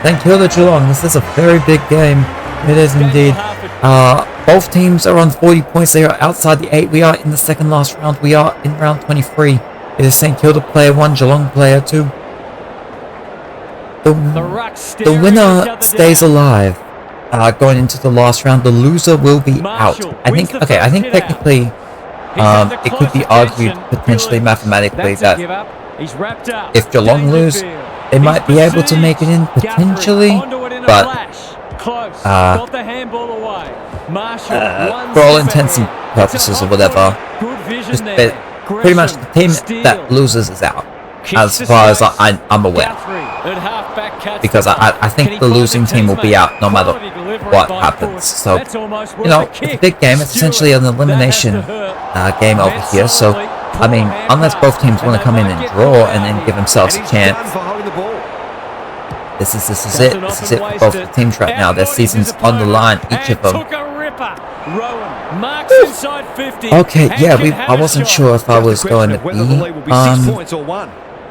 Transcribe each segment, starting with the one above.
St Kilda Geelong. This is a very big game. It is indeed. Both teams are on 40 points. They are outside the 8. We are in the second last round. We are in round 23. It is St Kilda player 1, Geelong player 2. The winner stays alive. Going into the last round, the loser will be out. I think technically, it could be argued potentially mathematically that if Geelong lose, they might be able to make it in potentially, but for all intents and purposes or whatever, just pretty much the team that loses is out, as far as I'm aware. Because I think the losing team will be out no matter what happens. So, you know, it's a big game. It's essentially an elimination game over here. So, I mean, unless both teams want to come in and draw and then give themselves a chance, this is it. This is it for both the teams right now. Their season's on the line, each of them. Okay, yeah, I wasn't sure if I was going to be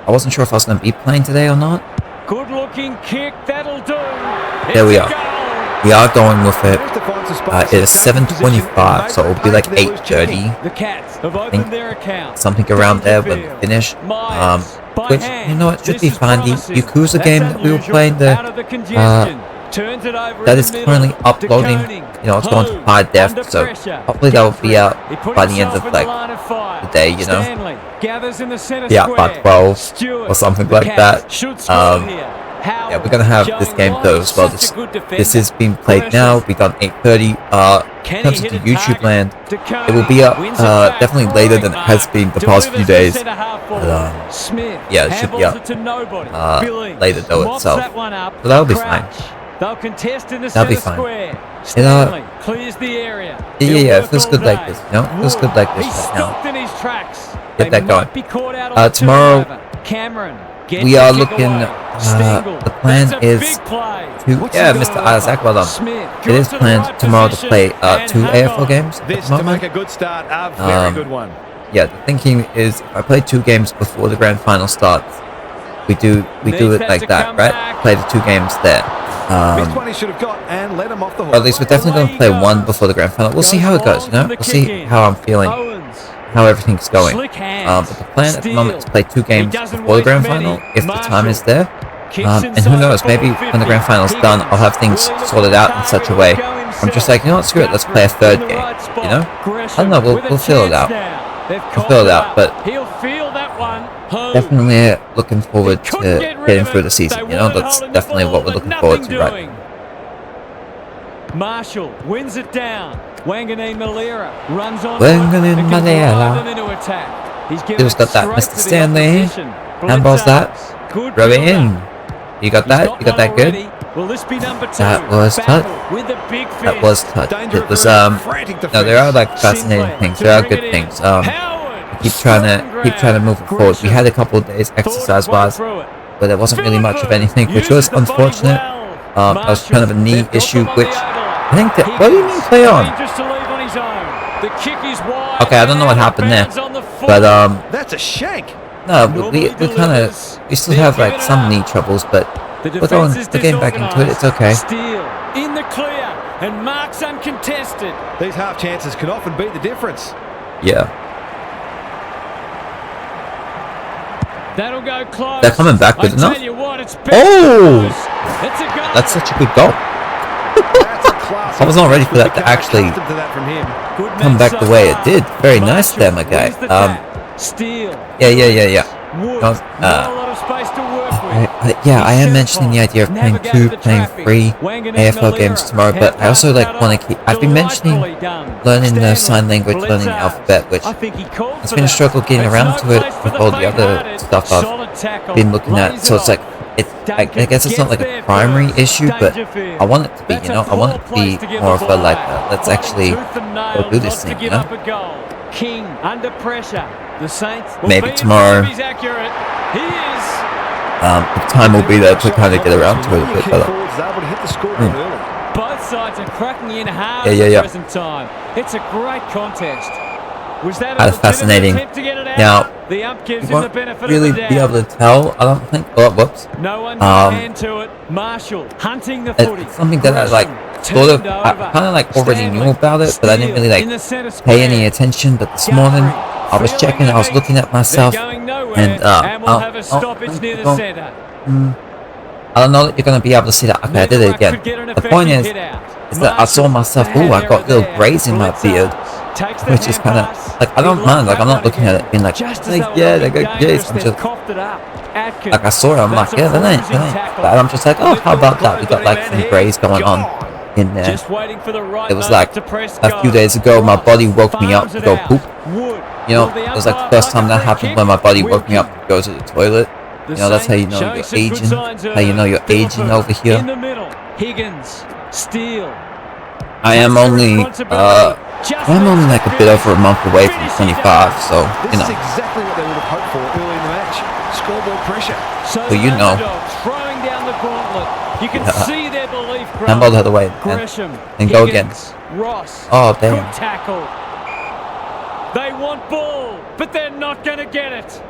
I wasn't sure if I was going to be playing today or not. Good looking kick, that'll do. There we are. We are going with it. It is 7:25, so it'll be like 8:30. I think something around there when we finish. Which, you know, it should be fine. The Yakuza game that we were playing, that is currently uploading. You know, it's going to high def, so hopefully that will be out by the end of like the day. You know, yeah, by 12 or something like that. Yeah, we're gonna have this game though as well. This is being played now. We done 8:30. In terms of the YouTube land, it will be up definitely later than it has been the past few days. But, yeah, it should be up later though itself. So that'll be fine. That'll be fine. Yeah, it feels good like this. You know, it feels good like this right now. Get that going. Tomorrow, we are looking. The plan is to, yeah, Mr. Isaac, well done. It is planned tomorrow to play 2 AFL games at the moment. Yeah, the thinking is if I play 2 games before the grand final starts, we do it like that, right? Play the 2 games there. Or at least we're definitely going to play 1 before the grand final. We'll see how it goes, you know? We'll see how I'm feeling, how everything's going. But the plan at the moment is to play 2 games before the grand final, if the time is there. And who knows, maybe when the grand final's done, I'll have things sorted out in such a way. I'm just like, you know what, screw it, let's play a 3rd game, you know? I don't know, we'll feel it out. We'll feel it out, but definitely looking forward to getting through the season, you know? That's definitely what we're looking forward to right now. Marshall wins it down. Wanganeen Malera runs on. Wanganeen Malera. He's got that, Mr. Stanley. Handballs that. Rub it in. You got that? You got that good? That was touch. That was touch. It was no, there are like fascinating things. There are good things. Keep trying to move forward. We had a couple of days exercise-wise, but there wasn't really much of anything, which was unfortunate. That was kind of a knee issue, which I think that. What do you mean play on? Okay, I don't know what happened there, but that's a shank. No, we still have like some knee troubles, but we're getting back into it. It's okay. In the clear and marks uncontested. These half chances can often be the difference. Yeah. That'll go close. They're coming back good enough. Oh, that's such a good goal. I was not ready for that to actually come back the way it did. Very nice there, my guy. Yeah. Yeah, I am mentioning the idea of playing 3 AFL games tomorrow, but I also want to keep. I've been mentioning learning the sign language, learning the alphabet, which has been a struggle getting around to it with all the other stuff I've been looking at. So it's like, I guess it's not like a primary issue, but I want it to be, you know. I want it to be more of a like, let's actually go do this thing, you know. King under pressure. The Saints maybe tomorrow. The time will be there to kind of get around to it a bit better. Both sides are cracking in hard at the present time. It's a great contest. kind of fascinating. Now, you won't really be able to tell, I don't think. Oh, whoops. It's something that I like, sort of, I kind of like already knew about it, but I didn't really like pay any attention. But this morning, I was checking, I was looking at myself, and I don't know that you're going to be able to see that. Okay, I did it again. The point is that I saw myself, oh, I got little grays in my beard, which is kind of, like, I don't mind, like, I'm not looking at it being like yeah, they got grays. I'm just, like, I saw it, I'm like, yeah, that ain't. But I'm just like, oh, how about that? We got, like, some grays going on in there. It was like, a few days ago, my body woke me up to go poop. You know, it was like the first time that happened when my body woke me up to go to the toilet. You know, that's how you know you're aging. How you know you're aging over here. I am only like a bit over a month away from 25, so you know. This is exactly what they would have hoped for early in the match. Scoreboard pressure. So you know. Throwing down the gauntlet. You can see their belief. Handball the other way, and go again. Oh damn! Good tackle. They want ball, but they're not going to get it.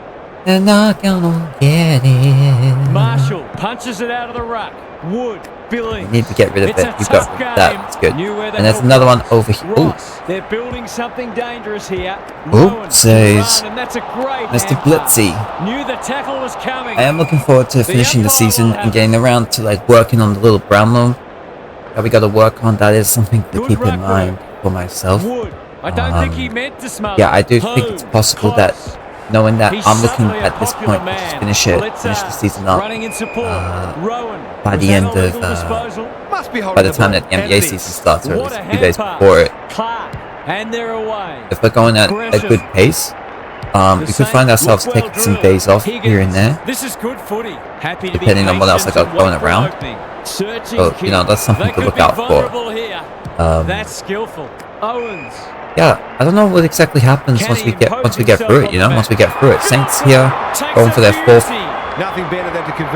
They're not gonna get it. Marshall punches it out of the ruck. Wood, Billing. You need to get rid of it. You've got that. That's good. And there's another one over here. Ross, they're building something dangerous here. Says Mr. Blitzy. Knew the tackle was coming. I am looking forward to finishing the season and getting around to like working on the little Brownlow that we got to work on. That is something to keep in mind for myself. I don't think he meant to smother. Yeah, I do think it's possible that, knowing that I'm looking at this point to just finish the season up by the end of by the time that the NBA season starts, or at least a few days before it. If we're going at a good pace, we could find ourselves taking some days off here and there, depending on what else I got going around. So you know, that's something to look out for. That's skillful. Owens. Yeah, I don't know what exactly happens once we get through it. You know, once we get through it. Saints here, going for their fourth.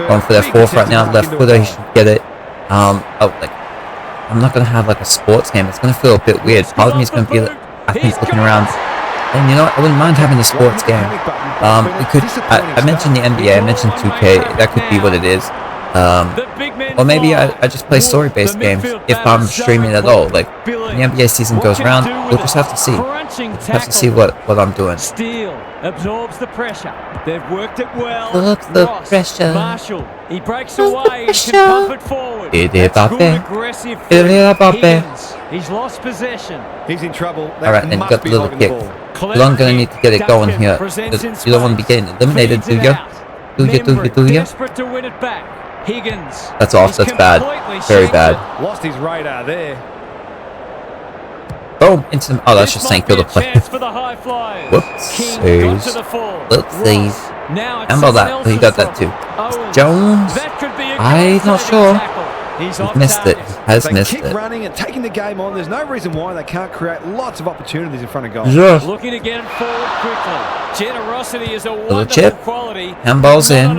Going for their fourth right now. Left footer, he should get it. I'm not gonna have like a sports game. It's gonna feel a bit weird. Part of me is gonna be, I think, looking around. And you know, I wouldn't mind having a sports game. We could. I mentioned the NBA. I mentioned 2K. That could be what it is. Or maybe I just play story-based games if I'm streaming at all. Like, when the NBA season goes around, we'll just have to see. We'll just have to see what I'm doing. Steele absorbs the pressure. They've worked it well. Absorbs the pressure. Marshall, he breaks away and can pump it forward. Aggressive. He's lost possession. He's in trouble. Alright, then got the little kick. Geelong gonna need to get it going here. You don't want to be getting eliminated, do you? Do you? Desperate to win it back. Higgins. That's off. That's bad. Very bad. Lost his radar there. Boom. Into the, oh, that's just St. Kilda play. Whoopsies. Whoopsies. Handball that. He got that too. Jones. I'm not sure. He's missed it. He has missed it. Running and taking the game on. There's no reason why they can't create lots of opportunities in front of goal. Yeah. Looking to get it forward quickly. Generosity is a little wonderful chip. quality. Handballs in.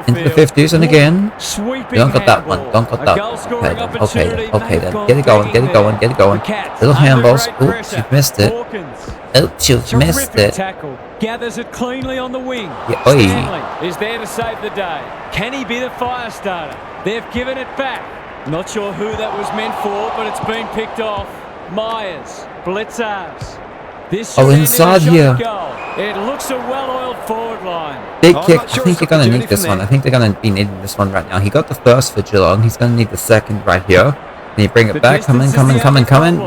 Into the 50s and again. You don't got that one. Don't got that one. Okay then. Get it going. Little handballs. Oops, you've missed it. Oops, you've missed it. Gathers it cleanly on the wing. Yeah, Stanley is there to save the day. Can he be the fire starter? They've given it back. Not sure who that was meant for, but it's been picked off. Myers, Blitzers. This inside here. It looks a well-oiled forward line. Big kick. I think you're going to need this one. I think they're going to be needing this one right now. He got the first for Geelong. He's going to need the second right here. Can you bring it back? Coming.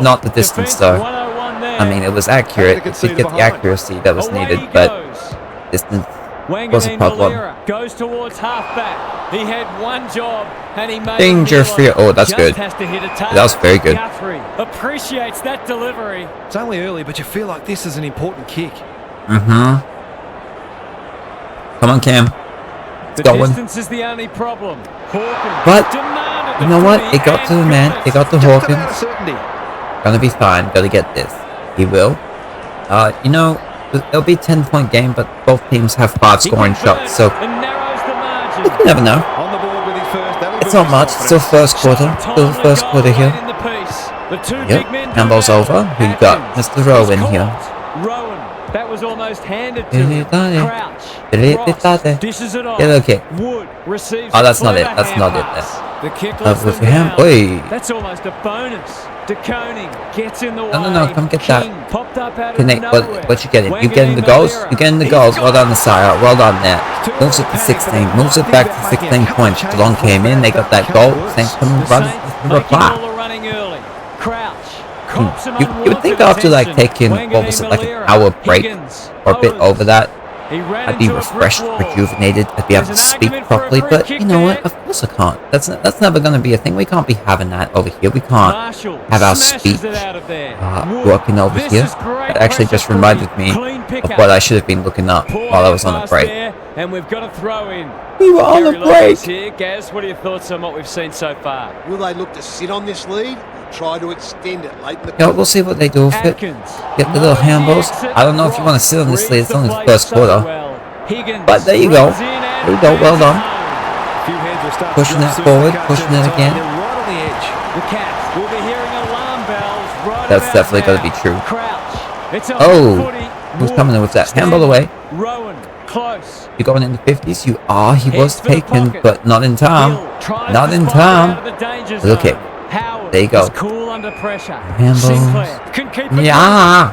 Not the distance though. I mean, it was accurate. It did get the accuracy that was needed, but distance was a problem. Goes towards halfback. He had one job and he made danger free. Oh, that's good. That was very good. Guthrie appreciates that delivery. It's only early, but you feel like this is an important kick. Come on, Cam. The distance is the only problem. Hawkins. But you know what? It got to the man. It got to Hawkins. Gonna be fine. Gotta get this. He will. You know, it'll be a 10-point game, but both teams have 5 scoring shots, so you never know. It's not much. It's still first quarter. Still the first quarter here. Yep. Handball's over. Who you got? Mr. Rowan here. was almost handed to him. Crouch. Ross dishes it off. Yeah, okay. Wood receives. Oh, that's not it. That's not it. The kick lets them down. That's almost a bonus. De Koning gets in the way. No, come get that. King popped up out of Connect. nowhere. What you getting? You getting the goals? You getting the goals? Well done, Messiah. Well done there. Moves it to 16. Moves it back to 16 points. Geelong came in. They got that goal. Saints come and run the reply. You would think after like taking, what was it, like an hour break or a bit over that, I'd be refreshed, rejuvenated, I'd be able to speak properly, but you know what, of course I can't. That's never going to be a thing. We can't be having that over here. We can't have our speech working over here. It actually just reminded me of what I should have been looking up while I was on a break. And we've got to throw in. We were on a break. Here. Gaz, what are your thoughts on what we've seen so far? Will they look to sit on this lead or try to extend it late in the Yeah, we'll see what they do with it. Get the little handballs. I don't know if you want to sit on this lead. It's only the first quarter. But there you go. There you go. Well done. Pushing it forward. Pushing it again. That's definitely going to be true. Oh, who's coming in with that? Handball away. Close. You're going in the 50s. You are. He was taken, but not in time. Not in time. Look at. There you go. Cool under pressure. Handballs. Yeah.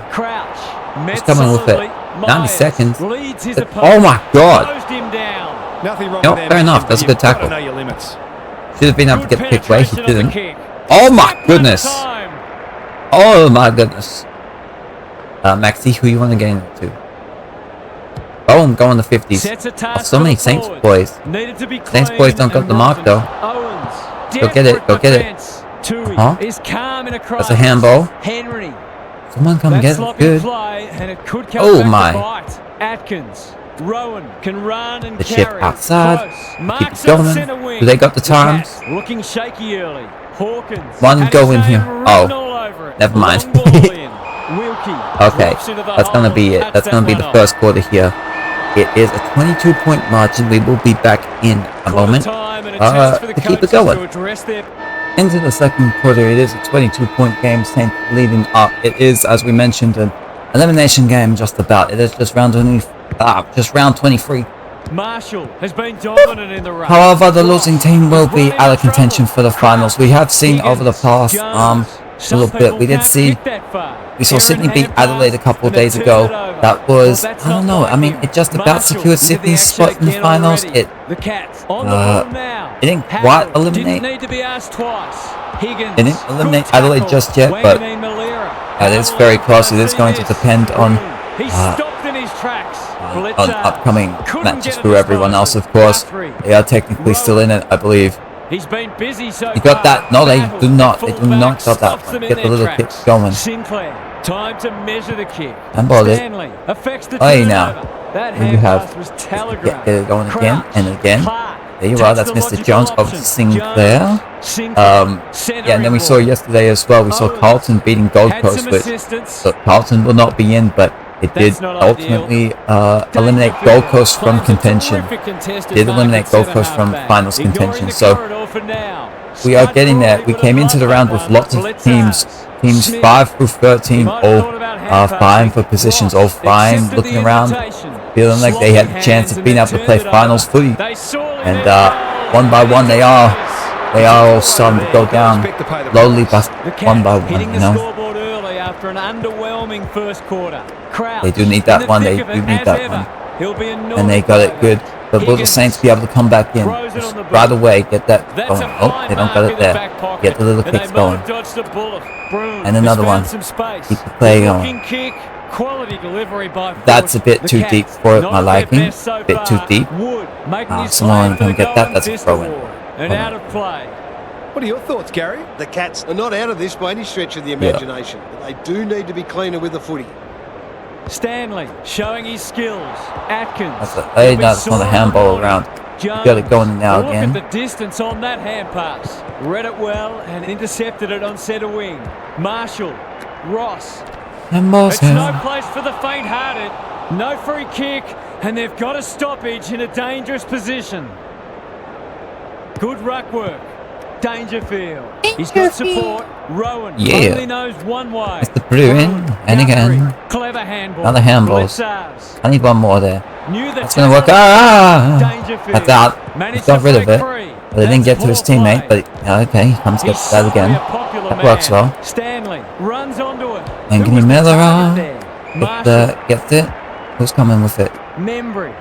He's coming with it. 90 seconds. Oh my God. No, fair enough. That's a good tackle. Should have been able to get the kick away. He didn't. Oh my goodness. Oh my goodness. Maxi, who you want to get into? Boom, go in the 50s. Oh, so many Saints boys. Saints boys don't got the mark though. Go get it. Go get it. Huh? That's a handball. Someone come get it. Good. Oh my. Atkins. Rowan can run and the chip outside. Keep it going. Do they got the times? Looking shaky early. Hawkins. One go in here. Oh, never mind. Okay, that's gonna be it. That's gonna be the first quarter here. It is a 22-point margin. We will be back in a moment to keep it going. Into the second quarter, it is a 22-point game. Saints leading up. It is, as we mentioned, an elimination game. Just about. It is just round 23. Marshall has been dominant in the race. However, the losing team will be out of contention for the finals. We have seen over the past little bit. We saw Sydney beat Adelaide a couple of days ago. That was, I don't know, I mean, it just about secured Sydney's spot in the finals. It didn't quite eliminate. It didn't eliminate Adelaide just yet, but it is very close. It is going to depend on upcoming matches for everyone else, of course. They are technically still in it, I believe. He's been busy so you got that? No, they do not. They do not got that one. Get the little kick going. Sinclair, time to measure the kick. Handball it. Hey now. That you have get it going again and again. There you are. That's Mr. Jones over to Sinclair. Yeah, and then we saw yesterday as well. We saw Carlton beating Gold Coast, which Carlton will not be in, but it did ultimately eliminate Gold Coast from contention. Did eliminate Gold Coast from finals contention. So we are getting there. We came into the round with lots of teams 5 through 13, all vying for positions, all vying, looking around, feeling like they had the chance of being able to play finals footy. And one by one, they are all starting to go down, slowly, but one by one, you know. After an underwhelming first quarter. They do need that one. They do need that one. And they got it good. But will the Saints be able to come back in? Just right away, get that going. Oh, they don't got it there. Get the little kicks going. And another one. Keep the play going. That's a bit too deep for my liking. A bit too deep. Someone can get that. That's a throw in. And out of play. What are your thoughts, Gary? The Cats are not out of this by any stretch of the imagination, but they do need to be cleaner with the footy. Stanley showing his skills. Atkins. That's not a handball around. You got it going now again. Look at the distance on that hand pass. Read it well and intercepted it on centre wing. Marshall. Ross. It's no place for the faint-hearted. No free kick, and they've got a stoppage in a dangerous position. Good ruck work. Dangerfield. He's got support. Rowan Yeah. only knows one way. It's the Bruin. And again. Clever handball. Another handballs. Blitzers. I need one more there. Knew That's gonna work. Dangerfield. That's out. He Managed got to rid of break it. free. But they didn't get to his That's poor teammate. play. But okay, he comes He's gets that again. suddenly a popular That man. works well. Stanley runs onto it. And Who was the Miller target there? gets it. Who's coming with it? Membry.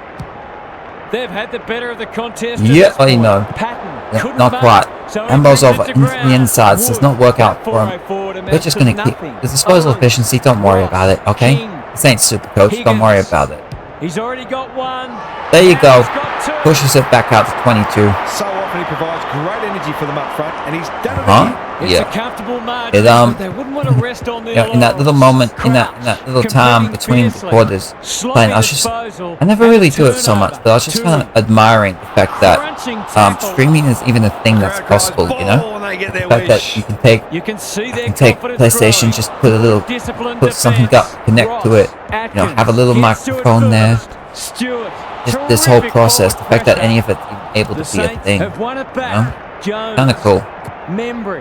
They've had the better of the contest. Yeah, I know. Patton Yeah, couldn't not make quite. it, so he Handballs brings over it to into the ground. inside. So does not work out for him. 404 to We're just gonna keep nothing. the disposal efficiency. Don't worry about it, okay? King. This ain't super coach. Don't worry about it. He's already got one. There you go. He's got two. Pushes it back out to 22. So often he provides great energy for them up front, and he's done it Huh? again. It's Yeah. a comfortable margin. It, but they wouldn't want to rest on their in that little laurels. moment, in that little time Competing between the fiercely. quarters, Sloppy playing, I never and really do it so much, turnover. but I was just kind of admiring the fact that Crunching tackle. streaming is even a thing that's possible, you know? Ball when they get their The fact that wish. you can take You can see their PlayStation, growing. just put a little, Disciplined put something defense. up, connect to Ross, it, you know, have a little Atkins gets to it microphone there. first. Stewart, Just this whole terrific process, the forward fact that pressure. any of it's even able The to be a Saints thing, have won it back. know? Jones, kind of cool. Membry.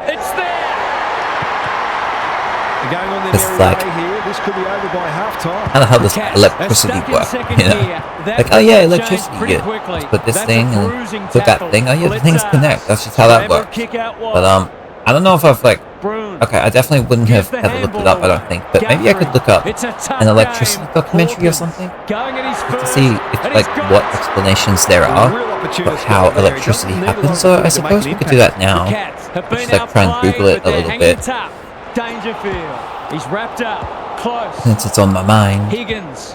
It's there. They're going on their It's merry like- way here. This could be over by half-time. How the hell does Cats electricity are stuck in work? second You know? gear. That Like, oh yeah, could electricity. change pretty Yeah. quickly. Just put this That's thing a and bruising put that tackle. thing. Oh yeah, the things Blitzers. connect. That's just how that Clever works. kick out wide. But I don't know if I've like. Brown. Okay, I definitely wouldn't have Gives the ever looked it up. I don't think, but maybe I could look up It's a tough an electricity game. documentary or Hawkins something going at his to first, see if and like he's got what it. explanations there A are real opportunity for to how score there. He electricity doesn't need a lot happens. of So I ability to suppose make we an could do that The now. Cats have been Just like try and outplayed, Google it but a they're little hanging bit tough. Dangerfield. He's wrapped up. Close. since it's on my mind. Higgins.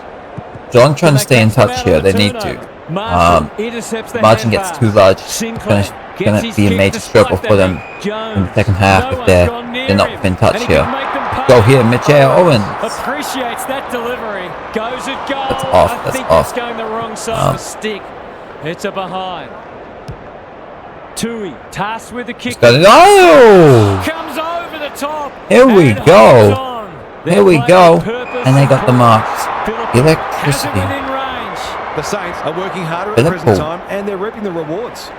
Geelong trying to stay in touch here. They need to. Marshall intercepts the Margin hand gets pass. too large. Sinclair Gonna gets his be a kick major to struggle spike for them Jones. in the second half No if one's they're gone near not him, in touch and he here. can make them pay. Go here, Mitchell Owens. Appreciates that delivery. Goes at goal. That's off, I that's think off. it's going the wrong side of the stick. It's a behind. Tui tasked with the kick. Got it. Oh! Comes over the top. Here we and go. holds on. Here They're we playing go. on purpose And they got the and marks. Philippou has it Electricity. within range. The Saints are working harder at the Philippou. present time, and they're reaping the rewards.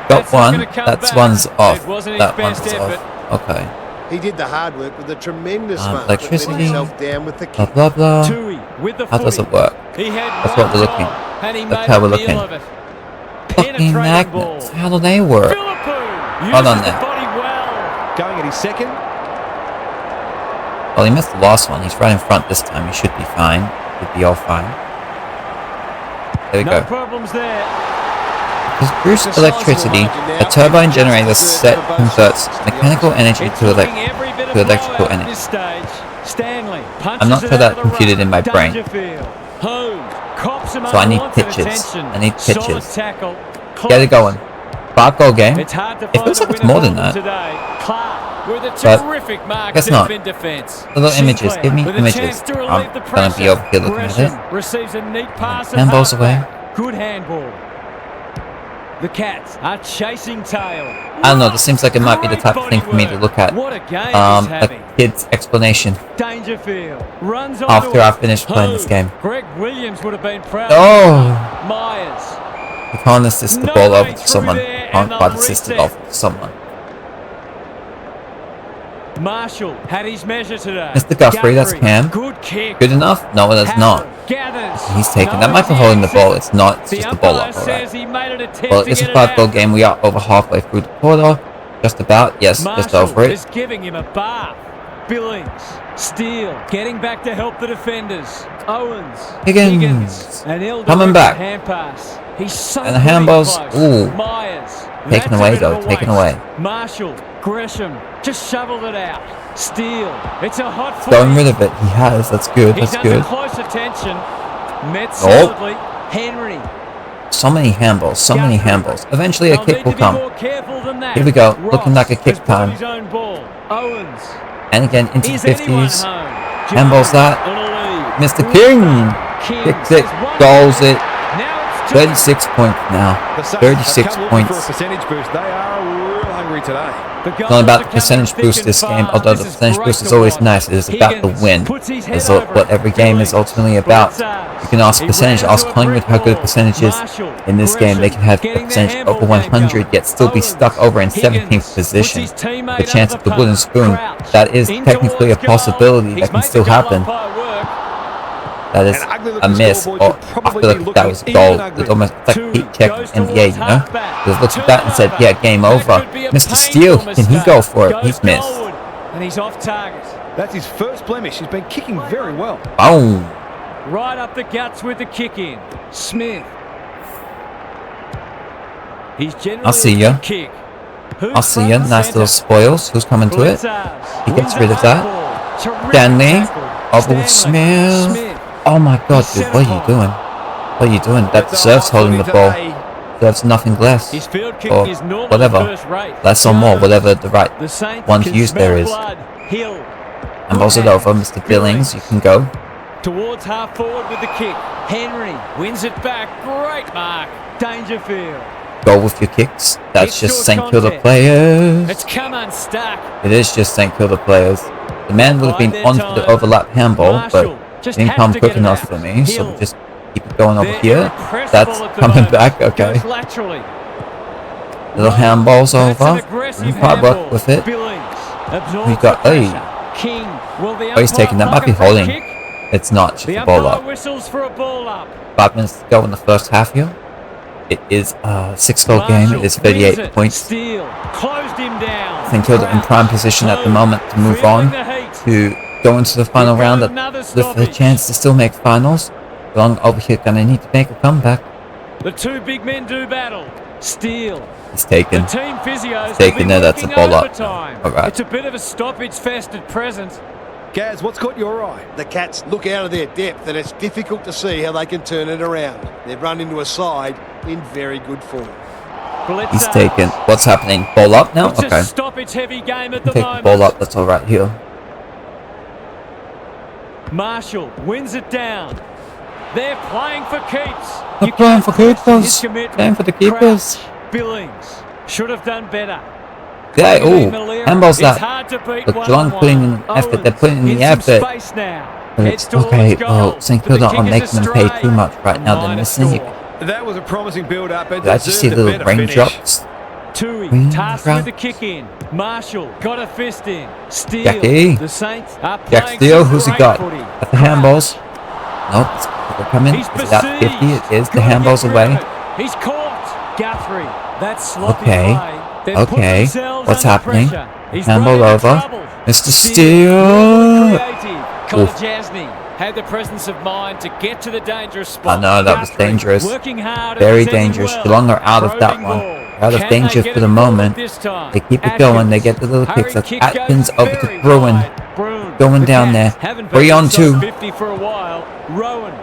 Got That's not one. gonna come That's back. one's off. It wasn't his That best one's effort. off. Okay. He did the hard work with a tremendous smart. electricity. Let himself down with the Blah kick. blah blah. Tui with the How does footy. it work? He had That's one what we're looking. job, and he That's made how a we're meal looking. of it. Fucking Penetrating magnets. ball. How do they work? Philippou Hold on uses the there. body well. Going at his second. Well, he missed the last one. He's right in front this time. He should be fine. Should be all fine. There we No go. problems there. Because Bruce electricity, a turbine generator set converts mechanical energy It's to looking every bit of electrical blowout at energy. this stage. Stanley punches I'm not it sure out that of the computed ruck. in my brain. Dangerfield. Holmes cops him So I need unwanted pitches. attention. I need Solid pitches. tackle. Get it going. 5-goal game. It's hard to It find feels a like it's winner more for than them that. today. Clark with a But terrific mark guess deep not. in defense. Little images. Sinclair Give me with a images. chance to relieve I'm the gonna be pressure. over here looking at it. Gresham receives a neat pass at Handballs halfback. away. Good handball. The Cats are chasing tail. I don't know. This seems like it might be the type of thing for me to look at. What a game he's A having. kid's explanation Dangerfield runs onto after it. I finish playing this game. Greg Williams would have been proud. Oh! Myers. You can't assist the No ball way over to through someone. there, Can't and quite they'll assist it reset. off to someone. Marshall had his measure today. Mr. Guthrie, that's Cam. Good kick. Good enough? No, it is not. Gathers. He's taking No that might be holding the ball. It's not. It's The just the ball umpire up. Alright. says he made an attempt Well, to it's a get it 5-goal out. game. We are over halfway through the quarter. Just about. Yes, just Marshall over it. is giving him a bath. Billings, Steele, getting back to help the defenders. Owens, Higgins. and Elder Coming with back. the hand pass. He's so And the handballs, close. ooh. Myers, Taken that's away, a bit though, of a taken waste. away. Marshall, Gresham, just shoveled it out. Steele, it's a hot foot. Going rid of it. He has. That's good. He's That's under good. close attention. Met Nope. solidly. Henry. So many handballs. So many handballs. Eventually a They'll kick need will to be come. more careful than that. Here we go. Ross Looking like a kick has brought time. his own ball. Owens. And again into the Is anyone 50s. home? Handballs that. On a lead. Mr. King. King Kicks it. says one Goals more. it. Now it's 36 points now. The Saints 36 have come looking points. for a percentage boost. They are real hungry today. It's not about the percentage boost this game, although the percentage boost is always nice. It is about the win. It's what every game is ultimately about. You can ask percentage, ask Collingwood how good a percentage is in this game. They can have a percentage over 100 yet still be stuck over in 17th position. The chance of the wooden spoon, that is technically a possibility that can still happen. That is a miss, or I feel like that was a goal. It's almost like heat check in NBA, you know? Just looked at that and said, yeah, game over. Mr. Steele, can he go for it? He's missed. And he's off target. That's his first blemish. He's been kicking very well. Boom. Right up the guts with the kick in. Smith. He's generally I'll see ya. kick. I'll see ya. Nice little spoils. Who's coming to it? He gets rid of that. Stanley. Obble Smith. Oh my god, dude, what are you doing? What are you doing? That deserves holding the ball. Deserves nothing less. Or whatever. Less or more, whatever the right one to use there is. And balls it over, Mr. Billings, you can go. Towards half forward with the kick. Henry wins it back. Great mark. Dangerfield. Go with your kicks. That's just St Kilda players. It's come unstuck. It is just St Kilda players. The man would have been on for the overlap handball, but didn't come quick enough for me, so we'll just keep it going over here. That's coming back, okay. Little handballs over. You can't work with it. We got, hey. Oh, he's taking that. Might be holding. It's not, just a ball up. 5 minutes to go in the first half here. It is a 6-goal game. It is 38 points. St Kilda in prime position at the moment to move on to go into the final round with a chance to still make finals. Geelong over here gonna need to make a comeback. The two big men do battle. Steele. He's taken. The team physios He's taken there. That's a ball up. Alright. It's a bit of a stoppage fest at present. Gaz, what's caught your eye? The Cats look out of their depth, and it's difficult to see how they can turn it around. They've run into a side in very good form. He's taken. What's happening? Ball up now? It's okay. a stoppage heavy game at the Take moment. the ball up. That's all right here. Marshall wins it down. They're playing for keeps. They're playing for keepers. Playing for the keepers. Billings should have done better. Yeah, ooh. Handballs that. Look, Geelong putting in effort. They're putting in the effort. But it's okay. Well, St Kilda aren't making them pay too much right now. They're missing. That was a promising build-up. Did I just see little raindrops? Tui tasked with the kick in. Marshall got a fist in. Steele. Jackie. The Saints are Jack Steele. Who's he got? At the handballs. Nope. They're coming. Is it at 50? It is. The handballs away. He's caught. Guthrie. That's sloppy play. Okay. What's happening? Handball over. Mr. Steele. Kolajasny had the presence of mind to get to the dangerous spot. I know that was dangerous. Very dangerous. Geelong are out of that one. Out of danger for the moment. They keep it going. They get the little kicks. That's Atkins over to Bruin. Going down there. 3 on 2. 50 for a while. Rowan.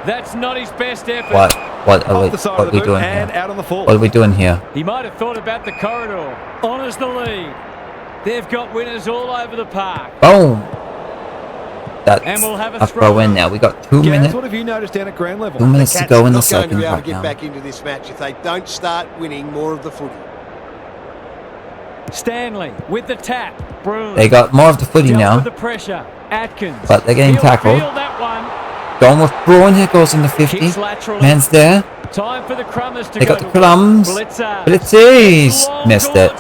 That's not his best effort. What are we doing here? What are we doing here? He might have thought about the corridor. Honours the lead. They've got winners all over the park. Boom. That's a throw in now. We got 2 minutes. What have you noticed down at ground level? 2 minutes to go in the second right right now. Back into this match if they don't start winning more of the footy. Stanley with the tap. Broom. They got more of the footy now. With the pressure. Atkins. But they're getting tackled. Going with Bruin. Here goes in the 50. Man's there. Time for the Crummers to they got the crumbs. Blitzes. Missed it.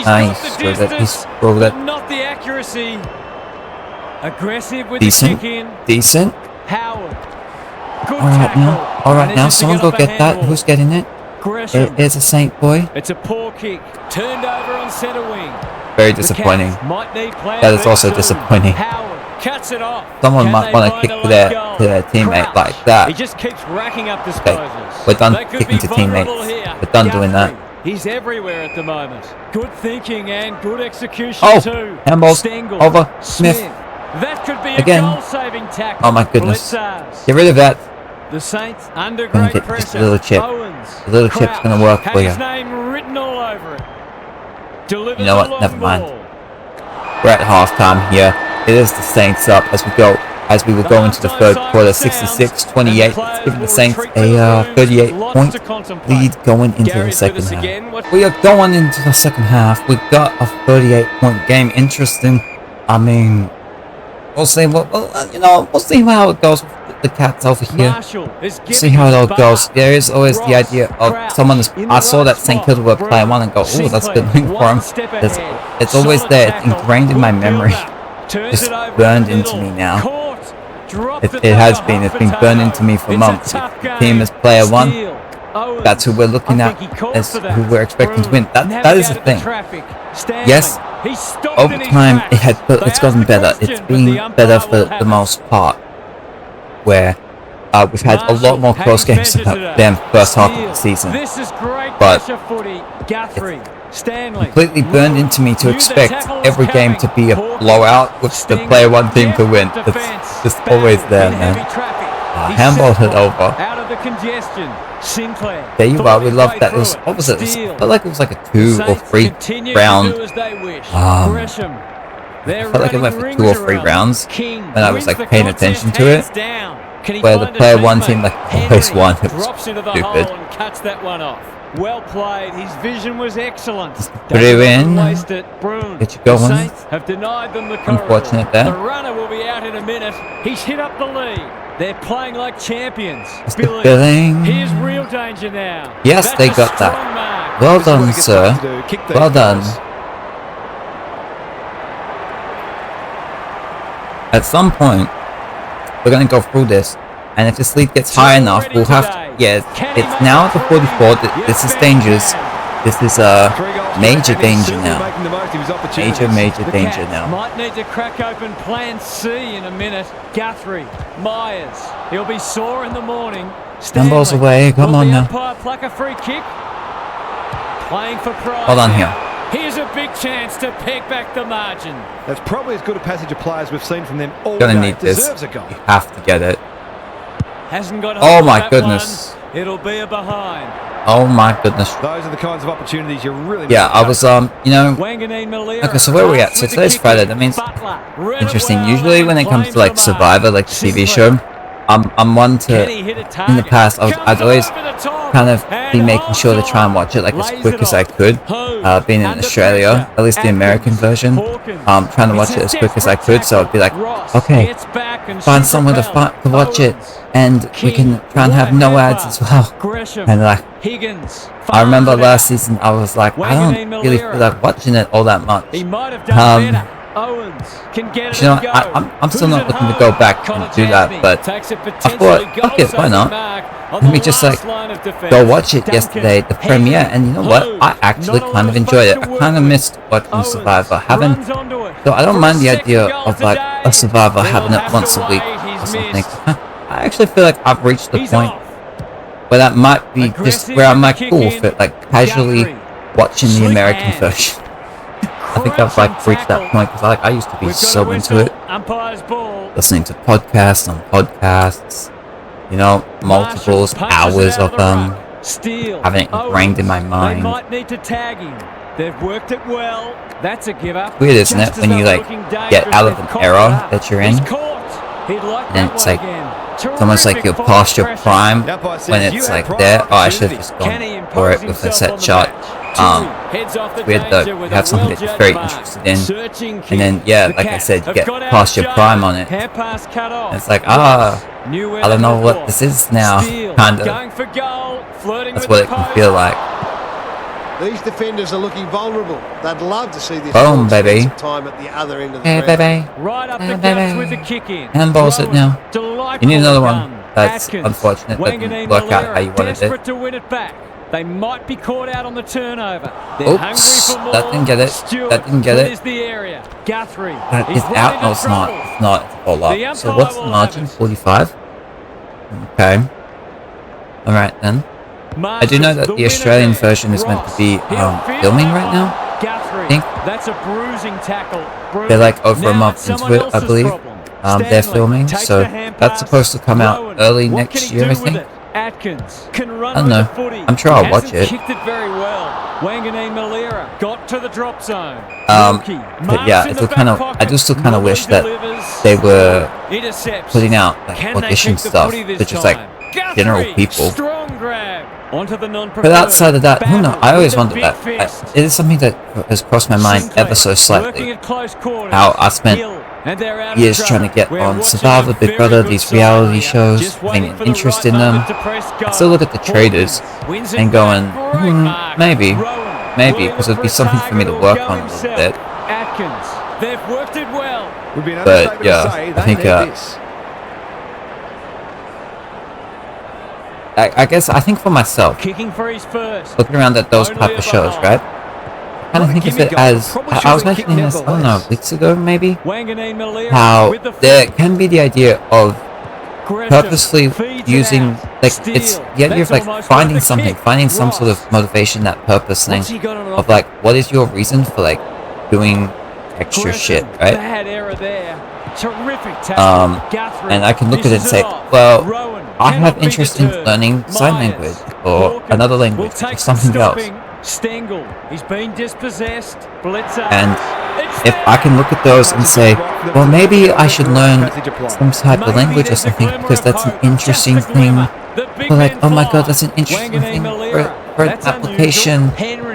Nice. He's rolled it. Not the accuracy. Aggressive with decent. the kick in. Decent. Howard. All right now. Someone go get that. Who's getting it? It is a Saint boy. It's a poor kick. Turned over on centre wing. Very disappointing. That is also disappointing. Cuts it off. Someone might want to kick to their teammate like that. He just keeps racking up disposals. Okay. We're done kicking to teammates. We're done doing that. He's everywhere at the moment. Good thinking and good execution too. Handballs over Smith. That could be again. A goal-saving tackle. Oh my goodness. Get rid of that. The Saints under great pressure. Just a little chip. The little chip's gonna work for you. His name written all over it. You know what? Never mind. We're at halftime here. It is the Saints up as we go as we were going into the third quarter, 66-28. It's giving the Saints a 38-point lead going into the second half. We are going into the second half. We've got a 38-point game. Interesting. I mean, we'll see we'll see how it goes with the Cats over here. See how it all goes. There is always the idea of someone. I saw that St. Kilda were player one and go, oh, that's a good thing for him. It's always there. It's ingrained in my memory. Just burned into me now. It has been. It's been burned into me for months. If the team is player one, that's who we're looking at as who we're expecting to win. That is the thing. Yes, over time it's gotten better. It's been better for the most part. Where we've had a lot more close games than first half of the season. But it's completely burned into me to expect every game to be a blowout with the player one team to win. It's just always there, man. Handball hit over. There you are. We love that. What was it? I felt like it was like a 2 or 3 round. I felt like it went for 2 or 3 rounds when I was like paying attention to it. Where the player one team like always won. It was stupid. Well played. His vision was excellent. Put it in. Get you going. Have denied them the unfortunate there. The runner will be out in a minute. He's hit up the lead. They're playing like champions. Billing. Here's real danger now. Yes, they got that. Well done, sir. Well done. At some point, we're going to go through this, and if this lead gets high enough, we'll have to... Yeah, it's now at the 44. This is dangerous. This is major danger now. Major danger now. Might need to crack open plan C in a minute. Guthrie, Myers, he'll be sore in the morning. Handball's away. Come on now. Pluck a free kick. Playing for pride. Hold on here. Here's a big chance to peg back the margin. That's probably as good a passage of players we've seen from them all Gonna day. need this. Deserves a goal. You have to get it. Hasn't got oh my goodness. One. It'll be a behind. Oh my goodness. Those are the kinds of opportunities you really yeah, I was okay, so where are we at? So today's Friday. That means interesting. Usually when it comes to like Survivor, like the TV show, I'm one to in the past I'd always kind of be making sure to try and watch it like as quick as I could. Being in Australia, at least the American version, trying to watch it as quick as I could. So I'd be like, okay, find somewhere to watch it, and we can try and have no ads as well. And like, I remember last season I was like, I don't really feel like watching it all that much. I'm still not looking to go back and do that, but I thought, fuck it, why not? Let me just like go watch it yesterday, the premiere, and you know what? I actually kind of enjoyed it. I kind of missed watching Survivor. So I don't mind the idea of like a Survivor having it once a week or something. I actually feel like I've reached the point where that might be just where I'm like cool with it, like casually watching the American version. I think I've like reached that point because I used to be so into it, listening to podcasts on podcasts, you know, multiples, hours of them, having it ingrained in my mind. They've worked it well. That's a give up. Weird, isn't it, when you like get out of an era that you're in, and then it's like it's almost like you're past your prime when it's like there. Oh, I should have just gone for it with a set shot. It's weird though, you have something that you're very interested in, and then yeah, like I said, you get past your prime on it, and it's like, I don't know what this is now, kinda. That's what it can feel like. These defenders are looking vulnerable. They'd love to see this boom, baby. Time at the other end of the hey, baby. Right up the guts with the kick in. Handballs it now. You need another one. That's unfortunate. That didn't work out how you wanted it. To win it back. They might be caught out on the turnover. Oops, that didn't get it. That didn't get it. Guthrie. That is out. No, it's not. It's not. It's all up. So what's the margin? 45? Okay. Alright then. I do know that the Australian version is meant to be filming right now. I think. That's a bruising tackle. They're like over a month into it, I believe. They're filming, so that's supposed to come out early next year, I think. Atkins can run I don't with know. the footy. I'm sure I'll watch it. Kicked it very well. Wanganeen Malira got to the drop zone. But yeah, it kind of. I do still kind of wish that they were putting out like audition stuff for just like general people. Strong grab onto the But outside of that, who knows? I always wondered that. It is something that has crossed my mind ever so slightly. How I spent years trying to get on Survivor, Big Brother, these reality shows, having an interest in them. I still look at the traders and going, maybe, because it would be something for me to work on a little bit. They've worked it well. But yeah, I think I think for myself, Kicking for his first. looking around at those type of shows, right? I kind of think of it as, I was mentioning this, I don't know, weeks ago maybe, how there can be the idea of purposely using, like, it's the idea of like finding something, finding some sort of motivation, that purpose thing, of like, what is your reason for like doing extra shit, right? And I can look at it and say, well, I have interest in learning sign language or another language or something else. Stengel, he's been dispossessed. Blitzer. And if I can look at those and say, well, maybe I should learn some type of language or something because that's an interesting thing. Or like, oh my god, that's an interesting thing for an application,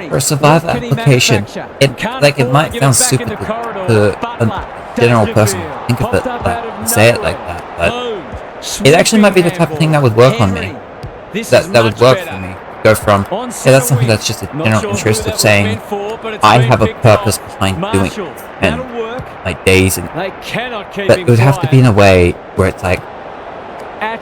for a Survivor application. It might sound stupid to a general person to think of it like, say it like that, but it actually might be the type of thing that would work on me. That would work for me. Go from, yeah, that's something that's just a general interest of saying, I have a purpose behind doing it, and my days, and but it would have to be in a way where it's like,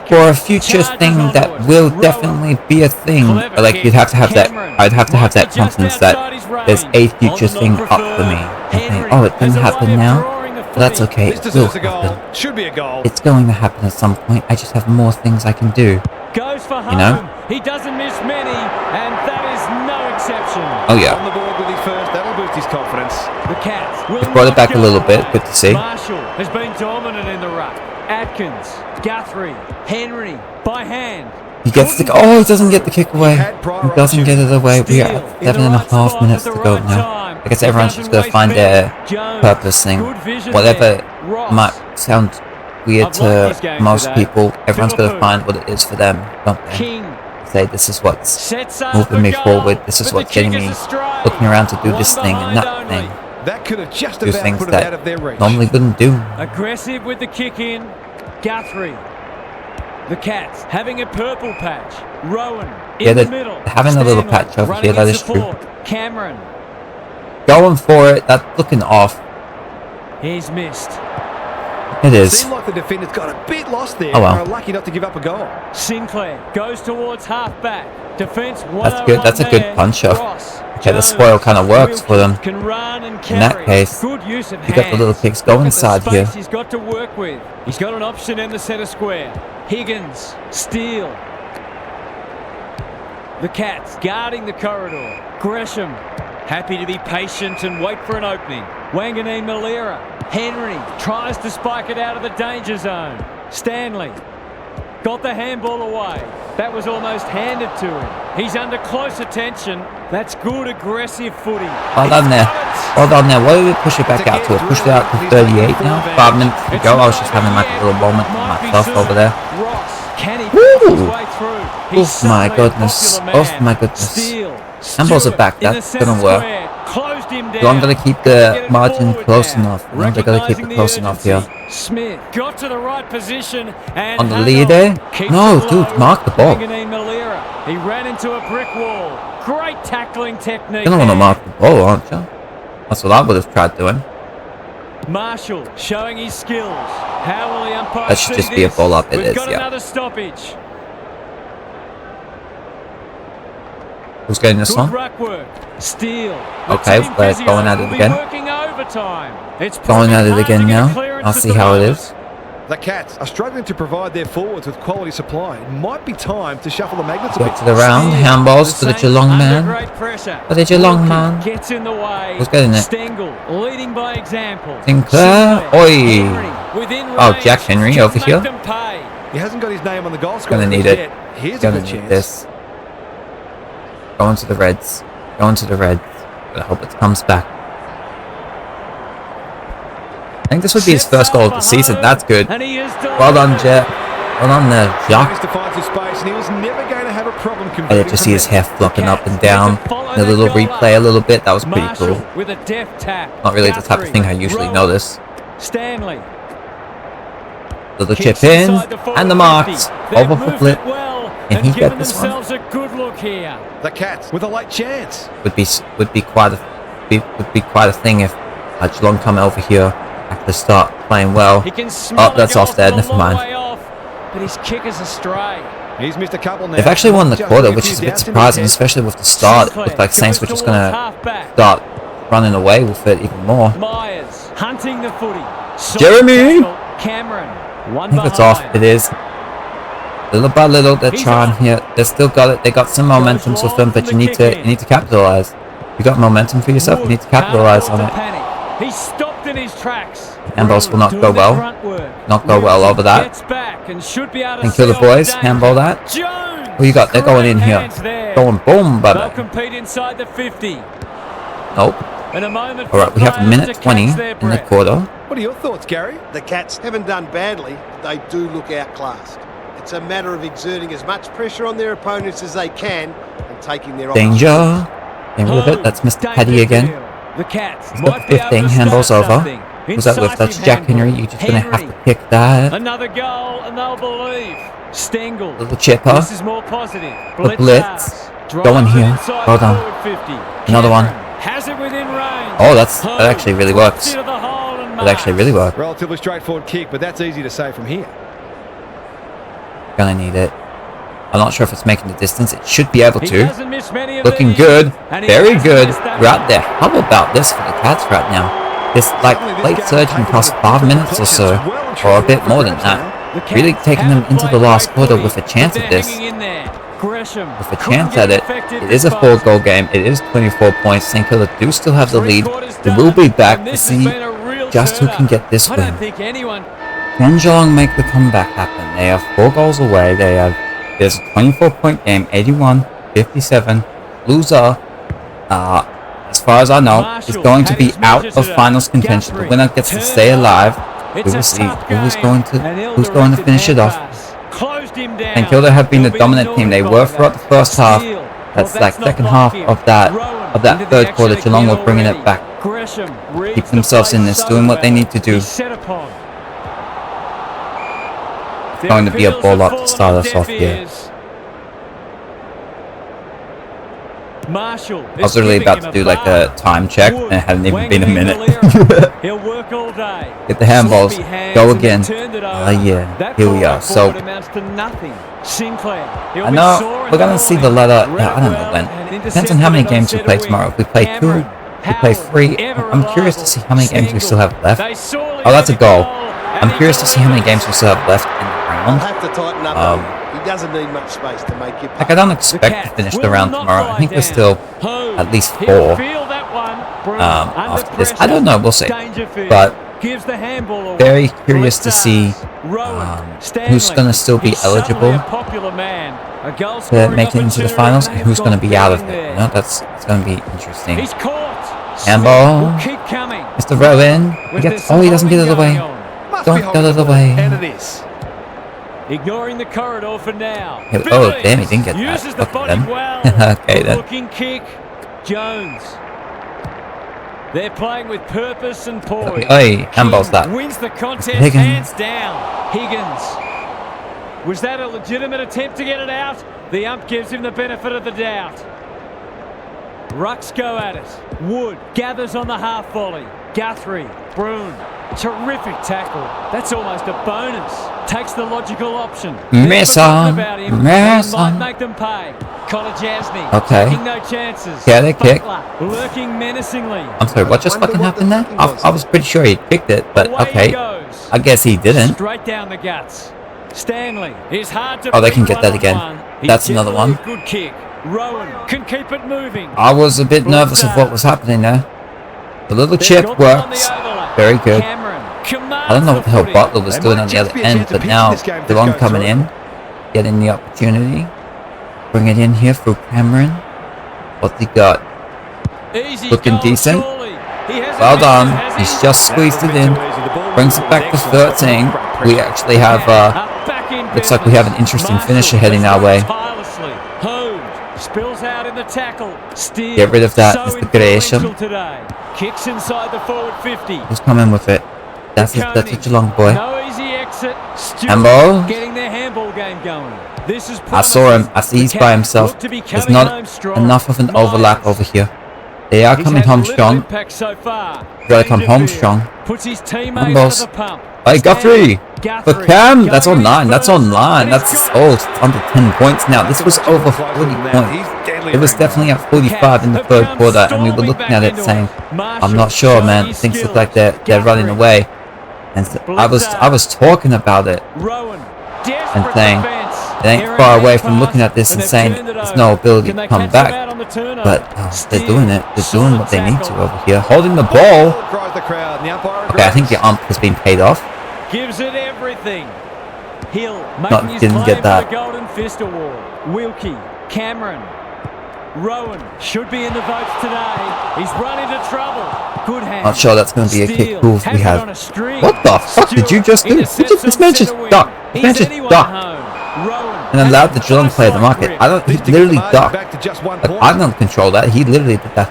for a future thing that will definitely be a thing, or like you'd have to have that, I'd have to have that confidence that there's a future thing up for me, and think, oh, it didn't happen now, but that's okay, it will happen. Should be a goal. It's going to happen at some point, I just have more things I can do. Goes for home. You know? He doesn't miss many, and that is no exception. Oh yeah. On the board with his first, that'll boost his confidence. The Cats He's brought it back a little bit, good to see. Marshall has been dominant in the ruck. Atkins, Guthrie, Henry, by hand. He gets the, he doesn't get the kick away. He doesn't get it away. We are at 7.5 minutes to go now. I guess everyone's just got to find their purpose thing. Whatever might sound weird to most people, everyone's got to find what it is for them, don't they? Say, this is what's moving me forward, this is what's getting me looking around to do this thing and that thing. That could have just Do about things put it out of their that reach. normally wouldn't do. Aggressive with the kick in. Guthrie. The Cats having a purple patch. Rowan in the middle. Having a little patch over here, that is true. Cameron. Going for it, that's looking off. He's missed. It is. Seemed like the defender's got a bit lost there. Oh well. And are lucky not to give up a goal. Sinclair goes towards half-back. Defense 101. That's good. That's a good puncher. Okay, the spoil kind of works for them. In that case, good use of you got the little kicks. Go inside here. He's got to work with. He's got an option in the centre square. Higgins, Steele. The Cats guarding the corridor. Gresham, happy to be patient and wait for an opening. Wanganeen Malira. Henry tries to spike it out of the danger zone. Stanley got the handball away. That was almost handed to him. He's under close attention. That's good aggressive footy. Well done there. Well done there. What did we push it back out to? Push it out to 38 now. 5 minutes to go. I was just having like a little moment with myself over there. Woo! Oh my goodness. Oh my goodness. Handballs are back. That's gonna work. I'm gonna keep the margin close enough. I'm gonna keep it close enough here. Smith got to the right position and on the lead there. No, dude, mark the ball. He ran into a brick wall. Great tackling technique. You're gonna want to mark the ball, aren't you? That's what I would have tried doing. Marshall showing his skills. How will the umpire that should just be a ball up. It is, got yeah. Another stoppage. Who's getting this one? Steele. Okay, we're going at it again. Going at it again now. I'll see how it is. The Cats are struggling to provide their forwards with quality supply. It might be time to shuffle the magnets a bit. Back to the round. Handballs for the Geelong man. For the Geelong man. Gets in the way. Who's getting it? Stengel leading by example. Sinclair. Oi. Oh, Jack Henry over here. He hasn't got his name on the goal score. Gonna need it. Here's a Gonna good need chance. this. Going to the Reds. Going to the Reds. I hope it comes back. I think this would be his first goal of the season. That's good. Well done, Jet. Well done there, Managed Jack. to find some space, and he was never going to have a problem I converting did just see from his there. hair flopping up and down. The little replay a little bit. That was pretty cool. With a deft tap. Not really the type of thing I usually notice. Stanley. Little chip in, and the marks. Over for Flip. Can he get this one? A good look here. The Cats with a late chance. Would be quite a thing if Geelong come over here after start playing well. Oh, that's offside. Never mind. But his kick is astray. He's missed a couple now. They've actually won the Just quarter, gives which his is a bit doubts in surprising, his head. especially with the start. It looked like Saints were just going to start running away with it even more. Myers hunting the footy. Jeremy! Cameron. I think it's off. It is. Little by little, they're trying here. They still got it. They got some momentum with them, but you need to capitalize. You got momentum for yourself. You need to capitalize on it. He stopped in his tracks. Handballs will not go well. Not go well over that. And kill the boys. Handball that. What you got? They're going in here. Going boom, They'll baby. compete inside the 50. Nope. In a moment. All right, we have a minute 20 in the quarter. What are your thoughts, Gary? The Cats haven't done badly, but they do look outclassed. It's a matter of exerting as much pressure on their opponents as they can and taking their Danger. Getting rid of it. That's Mr. Paddy again. The Cats He's got the 15. Handballs over. Who's that with? That's Jack Henry. You're just going to have to pick that. Another goal, and they'll believe. Stengel. Little chipper. This is more positive. The blitz. Going here. Well done. Another one. Has it within range. Oh, that actually really works. That actually really worked. Relatively straightforward kick, but that's easy to say from here. Gonna need it. I'm not sure if it's making the distance. It should be able He to. hasn't missed many of Looking these, good. and he Very hasn't good. missed that We're out one. there. How about this for the Cats right now? This like late surge can cost 5 minutes or so, or a bit more than that. Really taking them into the last quarter with a chance at this. With a chance at it. It is a 4-goal game. It is 24 points. St. Kilda do still have the lead. They will be back to see just who can get this win. Can Geelong make the comeback happen? They are 4 goals away. There's a 24-point game, 81-57. Loser, as far as I know, is going to be out of finals contention. The winner gets to stay alive. We will see who's going to finish it off. St. Kilda have been the dominant team. They were throughout the first half. That's like second half of that third quarter. Geelong were bringing it back. Keep themselves in this, doing what they need to do. It's going to be a ball up to start us off here. I was literally about to do like a time check and it hadn't even been a minute. He'll work all day. Get the handballs. Go again. Yeah, here we are. So I know we're going to see the ladder. I don't know when. Depends on how many games we play tomorrow. If we play 2, we play 3. I'm curious to see how many games we still have left. Oh, that's a goal. I'm curious to see how many games we still have left in the round. Have to tighten up. He doesn't need much space to make you. Like I don't expect to finish the round tomorrow. I think there's still at least 4 after this. I don't know. We'll see. But very curious to see who's going to still be eligible to make it into the finals and who's going to be out of it. You know, it's going to be interesting. Handball. Mr. Rowan. He doesn't get it away. Don't get it away. Ignoring the corridor for now. Oh, damn, he didn't get that. Uses the body then. well. Okay, then. Looking kick. Jones. They're playing with purpose and poise. Oi, handballs that. Wins the contest Higgins. hands down. Higgins. Was that a legitimate attempt to get it out? The ump gives him the benefit of the doubt. Rucks go at it. Wood gathers on the half volley. Guthrie. Broon. Terrific tackle. That's almost a bonus. Takes the logical option. Messer. Might make them pay. Kolajasny. Okay. Taking no chances. Yeah, they kick. Lurking menacingly. I'm sorry, what just fucking happened there? I was pretty sure he picked it, but Away okay. he goes. I guess he didn't. Straight down the guts. Stanley is hard to. Oh, they can beat get that again. one-on-one. That's He's another one. Good kick. Rowan can keep it moving. I was a bit nervous of what was happening there. The little They've chip got them on the works. overlap. Very good. Cameron I don't know what the hell Butler was doing on the other end, but now Geelong coming in. getting the opportunity. Bring it in here for Cameron. What's he got? Easy Looking goal, decent. surely. He has Well it, done. has he? He's just squeezed it in. Brings it back to 13. We actually have, Back in looks like we have an interesting finisher heading our way. Tirelessly. Holmes spills out in the tackle. Steele. Get rid of that, So Mr. Gresham. influential today. Kicks inside the forward 50. Who's coming with it? That's a Geelong boy. No easy exit. Stewart Handball. getting their handball game going. This is I saw him. promising. I see he's The by Cats himself. look to be There's coming not home strong. enough of an Myers. overlap over here. They are He's coming had home little strong. impact so far. Gotta come home Dangerfield strong. Puts his teammates Handballs. to the pump. Hey, Guthrie! Guthrie For Cam! That's going online. in That's first, online. and That's he's got sold. It's under 10 points now. This was over 40 points. It was definitely at 45 in the third quarter, and we were looking at it saying, I'm not sure, man. Things look like they're running away. And so I was talking about it Rowan, and saying it ain't far away from looking at this and saying there's no ability to come back. But they're doing it. They're doing what they need to over here. Holding the ball. Okay, I think the ump has been paid off. Gives it everything. Hill Not- making his didn't claim get for that. the Golden Fist Award. Wilkie, Cameron, Rowan should be in the votes today. He's run into trouble. Good hand. Not sure that's going to be a kick move we Has it on have. a string. What the fuck did you just do? This man just ducked. This man just ducked and allowed the Geelong player to mark it. He literally ducked. Like, I don't control that. He literally did that.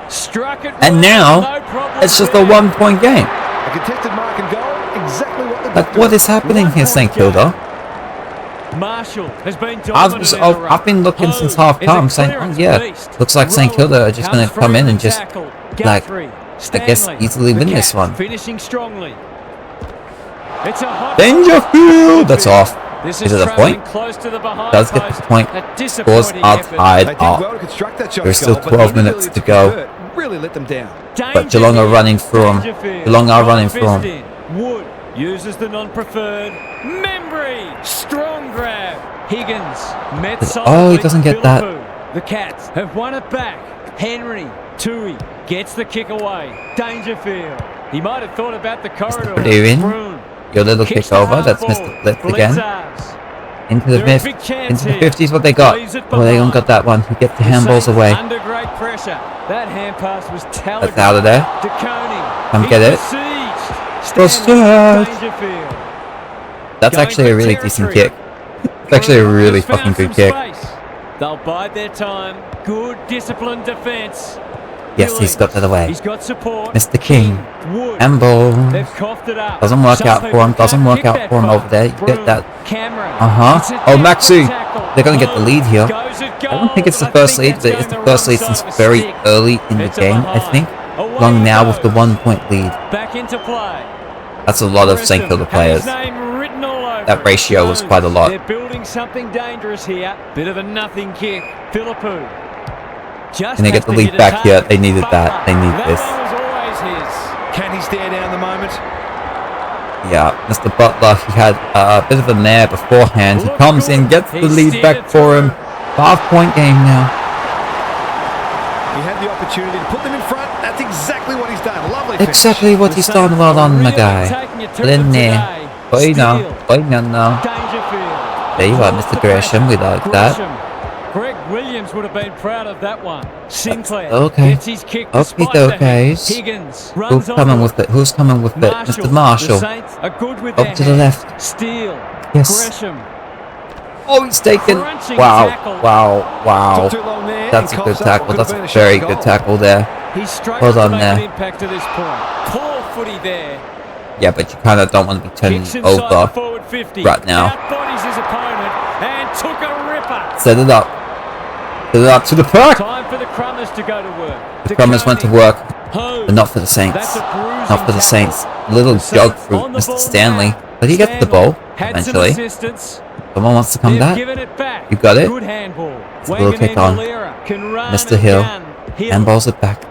Struck it And well, now no problem it's just a there. 1 point game. A contested mark and goal, exactly what the Like, what is happening here, St Kilda? Marshall has been dominant in the ruck. I've been looking since half time saying, oh yeah, looks like St Kilda are just going to come in and just, like, I guess easily win this one. Finishing strongly. It's a hot Dangerfield! That's off. This Is it a travelling point? Close to the behind Does get post. the point. A Scores disappointing are effort. tied They did up. well to construct that shot There's still goal, but 12 the minutes to inability go. convert really let them down. But Geelong are running through him. Dangerfield. Geelong are running Fist through him. in. Wood uses the non-preferred. Membry, strong grab. Higgins met Oh, he doesn't get that. Philippou. The Cats have won it back. Henry, Tui gets the kick away. Dangerfield. He might have thought about the corridor. Blewin. Broon Your little kicks kick the over. half That's forward. Mr. Blitz again. Blitzers. Into the There is big chance into the here. 50s. What they got? Leaves it Well, they don't behind. got that one. He gets the The handballs Saints away. Under great pressure. That hand pass was telegraphed. That's out of there. De Koning. Come He's get it. besieged. Besieged. Dangerfield. That's Going actually a for really decent territory. kick. It's actually a really Has found fucking good some kick. space. They'll bide their time. Good disciplined defence. Yes, he's got that away. He's got support. Mr. King. Wood. Handball. They've coughed it up. Doesn't work Some out for people him. Doesn't can't work kick out that for him far. over there. You get Broom, that. Cameron. Uh-huh. It's a Oh, desperate Maxi. tackle. They're going to get the lead here. Goes at I don't think it's the goal. first lead, but it's the first lead since very early in the It's a game, I behind. think. Away Geelong he now with the goes. 1 point lead. Back into play. That's a lot of St Kilda players. His name written all over That it. ratio was quite a lot. They're building something dangerous here. Bit of a nothing kick. Philippou. Just Can they has get the to lead hit a back here? target. They needed that. They need That this. one was always his. Can he stare down the moment? Yeah, Mr. Butler, he had a bit of a mare beforehand. He comes in, gets the lead back for him. 5 point game now. He had the opportunity to put them in front. That's exactly what he's done. Lovely finish. Exactly what he's done. Well done, my guy. Get in there. Boy, no. Boy, no, no. Dangerfield. There you are, Mr. Gresham. We like that. Greg Williams would have been proud of that one. Sinclair okay. gets his kick Okay, despite the hit. okays. Higgins Who's runs coming with it? Who's coming with it? Mr. Marshall. The Saints are good with Up their to the hands. left. Steele. Yes. Gresham. Oh, he's taken. Crunching Wow, tackle. wow, wow. Took too long there. That's He a good coughs up tackle. what That's could a have been very shot good goal. tackle there. He's struggled Well to done make there. an impact to this point. Poor footy there. Yeah, but you kind of don't want to be turning Kicks inside the over. forward 50. right now. Outbodies his opponent and took a ripper. Set it up. Set it up to the park. Time for the Crummers to go to work. The Crummers went to work, Home. but not for the Saints. That's a bruising Not for the tackle. Saints. Little The jog Saints through on the Mr. ball Stanley, now. but he gets the ball Had eventually. some assistance. Someone wants to come They've back. given it back. You got it. Good handball. It's a little kick on. Can run Mr. and Hill. gun. Hill And balls it back.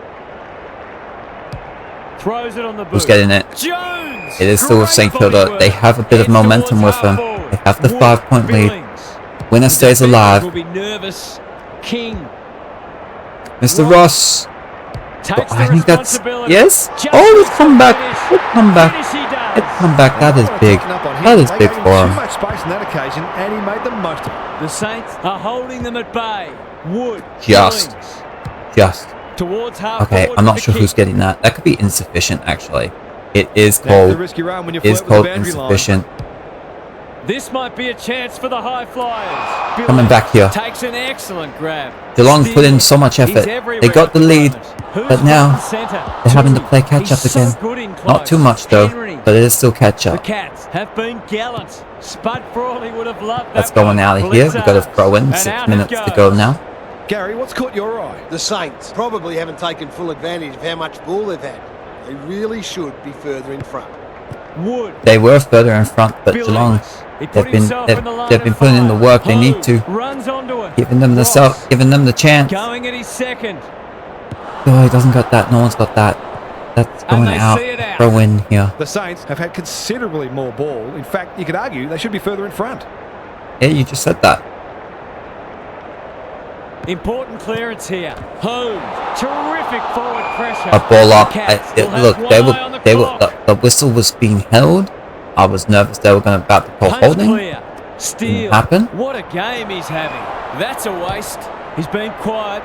throws it on the boot. Who's getting it? Jones. It is still with St Kilda. They have a bit of momentum with them. They have the 5 point lead. Winner stays alive. Will be nervous. King Mr. Ross. takes I the think that's responsibility. yes. Just Oh, it's come back. finish. It's come back. Finish he does. It's come back. That is big. That is big for him. Too much space in that occasion, and he made the most of it. The Saints are holding them at bay. Wood. Just. Towards half Okay, I'm not sure who's getting that. That could be insufficient, actually. It is That's the called. risky run when you It is flirt with the called boundary line. insufficient. This might be a chance for the high flyers. Coming back here. Takes an excellent grab. Geelong put in so much effort. They got the lead, but now they're having to play catch up again. Not too much though, but it is still catch The up. Cats have been gallant. Spud Frawley would have loved that. That's going out of here. We've got to throw in. 6 minutes to go now. Gary, what's caught your eye? The Saints probably haven't taken full advantage of how much ball they've had. They really should be further in front. Wood. They were further in front, but Geelong, they've been putting in the work. They need to, Runs onto it. giving them the chance. Going at his second. Oh, he doesn't got that. No one's got that. That's going they out. see it out. Throw in here. The Saints have had considerably more ball. In fact, you could argue they should be further in front. Yeah, you just said that. Important clearance here. Home. Terrific forward pressure. A ball up. Cats will have Look, one they eye on were. clock. The whistle was being held. I was nervous they were about to call Punch holding. clear. Steal. Didn't happen. What a game he's having. That's a waste. He's been quiet.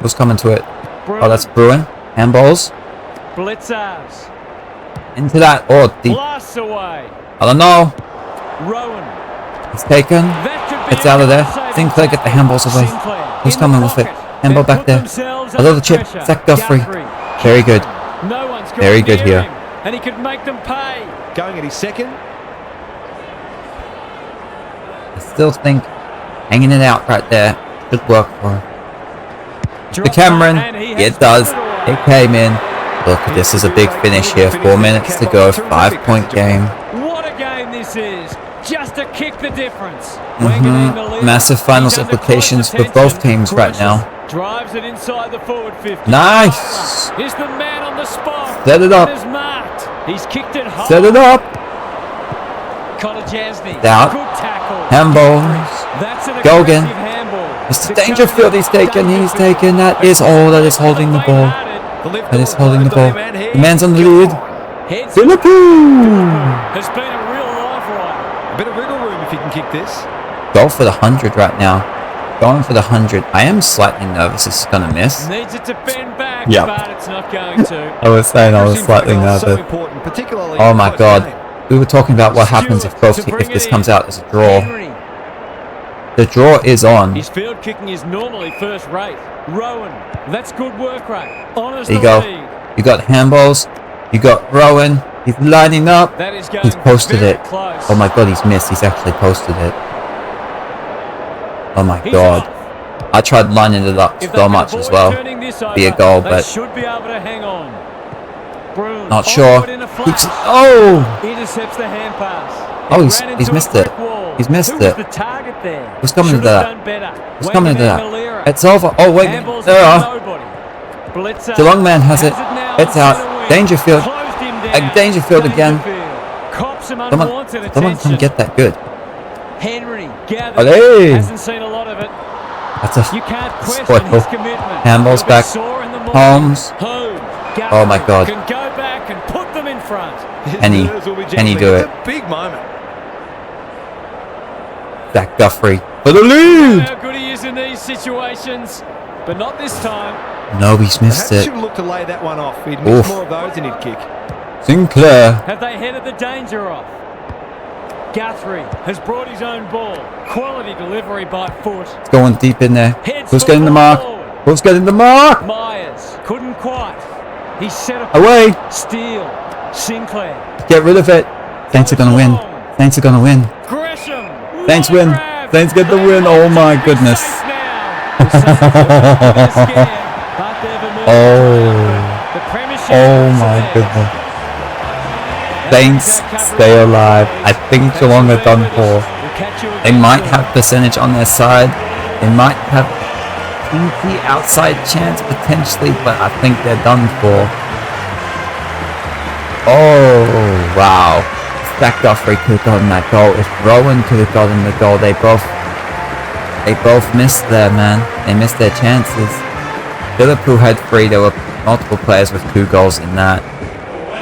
Who's coming to it? Bruin. Oh, that's Bruin. Handballs. Blitzers. Into that. Oh, deep. Blasts away. I don't know. Rowan. It's taken. That could be It's out of there. a Sinclair, get the handballs away. Sinclair Who's in coming the with it? pocket. Handball They've back put there. themselves A little under chip. pressure. Zach Guthrie. Very good. No one's got Very good near here. him, and he could make them pay. Going at his second. I still think hanging it out right there should work for him. The Cameron. And he has It does. put away. It came in. Look, this is a big finish here. 4 minutes to go. 5-point game. What a game this is. Just to kick the difference. Massive finals He's under implications close for both attention. teams right now. Drives it inside the forward 50. Nice. Is the man on the spot. Set it up. It is marked. He's kicked it hard. Set it up. Connor Jasny. Out. Good tackle. Handballs. That's an Go again. aggressive handball. Mr. Dangerfield, he's taken. That is all that is holding the ball. That is holding the ball. The man's on the lead. Liverpool. Has been a real life rider. A bit of wriggle room if you can kick this. Go for the 100 right now. Going for the 100. I am slightly nervous this is going to miss. Needs it to bend back, Yeah. but it's not going to. I was saying I was Pressing slightly back is so nervous. important, particularly Oh in my close god. game. We were talking about what happens if Stewart to bring this it comes in. out as a draw. Henry. The draw is on. His field kicking is normally first rate. Rowan. That's good work rate. Honors There you the go. lead. You got handballs. You got Rowan. He's lining up. That is going He's posted very it. close. Oh my god, he's missed. He's actually posted it. Oh my He's god. off. I tried lining it up If they so can much as avoid well. turning this Be a over, goal, they but should be able to hang on. Bruin not sure. onward in a flash. Keeps, oh! Intercepts the hand pass. Oh, It he's ran he's into a missed it. brick wall. He's missed Who was it. the target there? Who's coming to Should have that? done better. Who's coming to Wankerman that? Malera. It's over. Oh wait, Handballs there to are. nobody. Blitzer Geelong man has it. now It's on out. center wing. Dangerfield. Closed him down. Dangerfield again. Dangerfield. Cops some Someone unwanted come attention. get that good. Henry gathers. Allez. Hasn't seen a lot of it. That's a You can't question spoil. his commitment. Handballs He'll be back. sore in the morning. Holmes. Home. Oh my God. Can go back and put them in front. Can he- His nerves will be can he jangling. do It's it? a big moment. Zach Guthrie for the lead. How good he is in these situations, but not this time. No, he's missed Perhaps it. should look to lay that one off. He'd miss Oof. more of those than he'd kick. Sinclair. Have they headed the danger off? Guthrie has brought his own ball. Quality delivery by foot. It's going deep in there. Heads Who's getting the mark? forward. Who's getting the mark? Myers couldn't quite. He set up. Away. Steele. Sinclair. Get rid of it. Saints are gonna win. Saints are gonna win. Gresham. Saints What a win. grab. Saints get the They win. might Oh my take goodness. Saints now. The Saints look a bit scared, but they've emerged Oh. the premiership Oh is my theirs. goodness. Saints stay alive. I think Geelong are done for. They might have percentage on their side. They might have the outside chance potentially, but I think they're done for. Oh wow. Zach Guthrie could have gotten that goal. If Rowan could have gotten the goal, they both missed there, man. They missed their chances. Liverpool had 3. There were multiple players with 2 goals in that.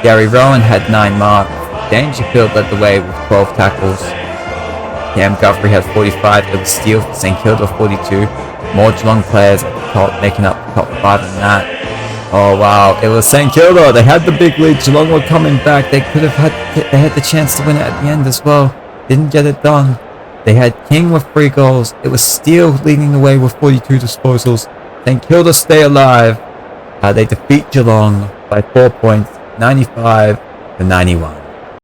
Gary Rowan had 9 marks. Dangerfield led the way with 12 tackles. Cam Guthrie had 45. It was steal for St Kilda 42. More Geelong players at the top, making up the top 5 in that. Oh wow, it was St Kilda. They had the big lead. Geelong were coming back. They had the chance to win it at the end as well. Didn't get it done. They had King with 3 goals. It was Steele leading the way with 42 disposals. St Kilda stay alive. They defeat Geelong by 4 points, 95 to 91.